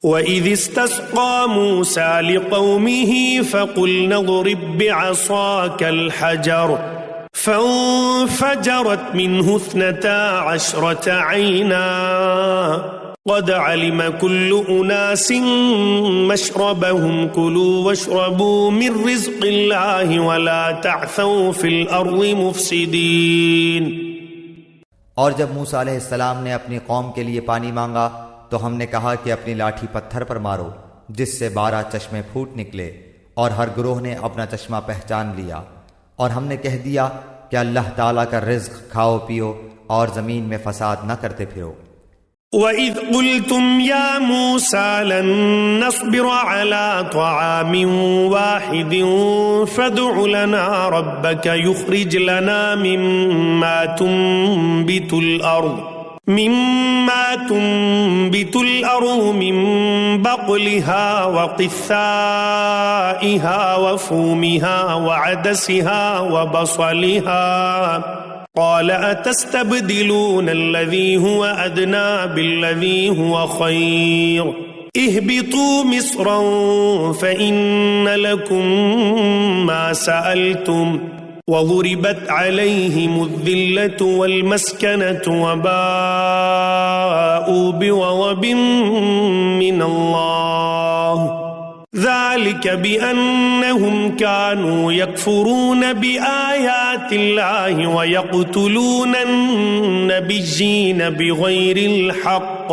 وَإِذِ اسْتَسْقَى مُوسَى لِقَوْمِهِ فَقُلْنَا اضْرِبْ بِعَصَاكَ الْحَجَرَ فَانفَجَرَتْ مِنْهُ 12 عَيْنًا قَدْ عَلِمَ كُلُّ أُنَاسٍ مَشْرَبَهُمْ كُلُوا وَاشْرَبُوا مِنْ رِزْقِ اللَّهِ وَلَا تَعْثَوْا فِي الْأَرْضِ مُفْسِدِينَ۔ اور جب موسیٰ علیہ السلام نے اپنی قوم کے لیے پانی مانگا تو ہم نے کہا کہ اپنی لاٹھی پتھر پر مارو جس سے 12 چشمے پھوٹ نکلے، اور ہر گروہ نے اپنا چشمہ پہچان لیا، اور ہم نے کہہ دیا کہ اللہ تعالیٰ کا رزق کھاؤ پیو اور زمین میں فساد نہ کرتے پھرو۔ وَإِذْ قُلْتُمْ يَا مُوسَى لَن نَّصْبِرَ عَلَىٰ طَعَامٍ وَاحِدٍ فَادْعُ لَنَا رَبَّكَ يُخْرِجْ لَنَا مِمَّا تُنبِتُ الْأَرْضُ مِن بَقْلِهَا وَقِثَّائِهَا وَفُومِهَا وَعَدَسِهَا وَبَصَلِهَا قال أتستبدلون الذي هو أدنى بالذي هو خير اهبطوا مصرا فإن لكم ما سألتم وضربت عليهم الذلة والمسكنة وباءوا بغضب من الله ذلك بأنهم كانوا يكفرون بآيات الله ويقتلون النبيين بغير الحق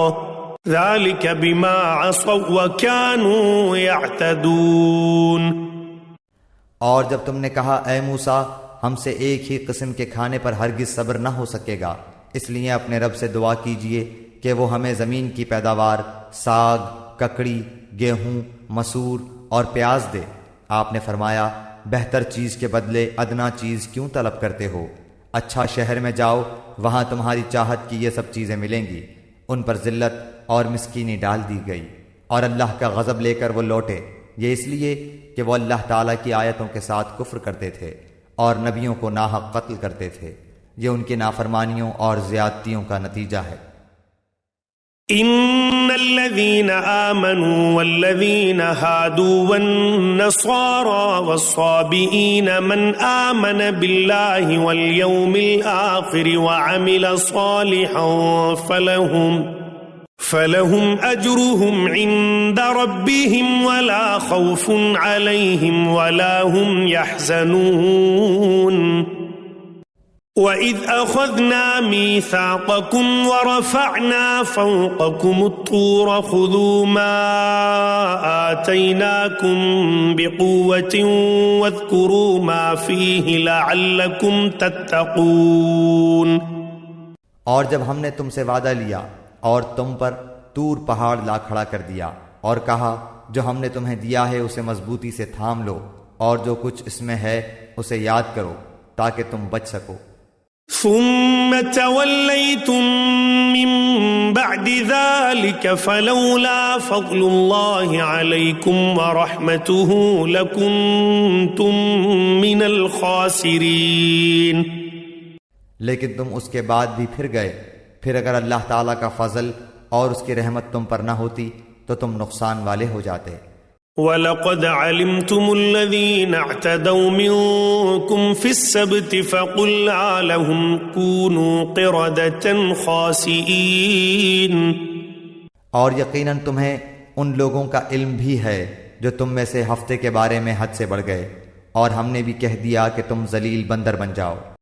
ذلك بما عصوا وكانوا يعتدون۔ اور جب تم نے کہا اے موسیٰ ہم سے ایک ہی قسم کے کھانے پر ہرگز صبر نہ ہو سکے گا، اس لیے اپنے رب سے دعا کیجئے کہ وہ ہمیں زمین کی پیداوار ساگ، ککڑی، گیہوں، مسور اور پیاز دے۔ آپ نے فرمایا بہتر چیز کے بدلے ادنا چیز کیوں طلب کرتے ہو؟ اچھا شہر میں جاؤ، وہاں تمہاری چاہت کی یہ سب چیزیں ملیں گی۔ ان پر ذلت اور مسکینی ڈال دی گئی، اور اللہ کا غضب لے کر وہ لوٹے، یہ اس لیے کہ وہ اللہ تعالیٰ کی آیتوں کے ساتھ کفر کرتے تھے اور نبیوں کو ناحق قتل کرتے تھے۔ یہ ان کی نافرمانیوں اور زیادتیوں کا نتیجہ ہے۔ ان الذين آمنوا والذين هادوا والنصارى والصابئين من آمن بالله واليوم الآخر وعمل صالحا فلهم أجرهم عند ربهم ولا خوف عليهم ولا هم يحزنون۔ وَإِذْ أَخَذْنَا مِيثَاقَكُمْ وَرَفَعْنَا فَوْقَكُمُ الطُّورَ خُذُوا مَا آتَيْنَاكُمْ بِقُوَّةٍ وَاذْكُرُوا مَا فِيهِ لَعَلَّكُمْ تَتَّقُونَ۔ اور جب ہم نے تم سے وعدہ لیا اور تم پر طور پہاڑ لا کھڑا کر دیا اور کہا جو ہم نے تمہیں دیا ہے اسے مضبوطی سے تھام لو، اور جو کچھ اس میں ہے اسے یاد کرو تاکہ تم بچ سکو۔ ثم توليتم من بعد ذلك فلولا فضل الله عليكم ورحمته لكنتم من الخاسرين۔ لیکن تم اس کے بعد بھی پھر گئے، پھر اگر اللہ تعالیٰ کا فضل اور اس کی رحمت تم پر نہ ہوتی تو تم نقصان والے ہو جاتے۔ وَلَقَدْ عَلِمْتُمُ الَّذِينَ اعْتَدَوْا مِنْكُمْ فِي السَّبْتِ فَقُلْنَا لَهُمْ كُونُوا قِرَدَةً خَاسِئِينَ۔ اور یقیناً تمہیں ان لوگوں کا علم بھی ہے جو تم میں سے ہفتے کے بارے میں حد سے بڑھ گئے، اور ہم نے بھی کہہ دیا کہ تم ذلیل بندر بن جاؤ۔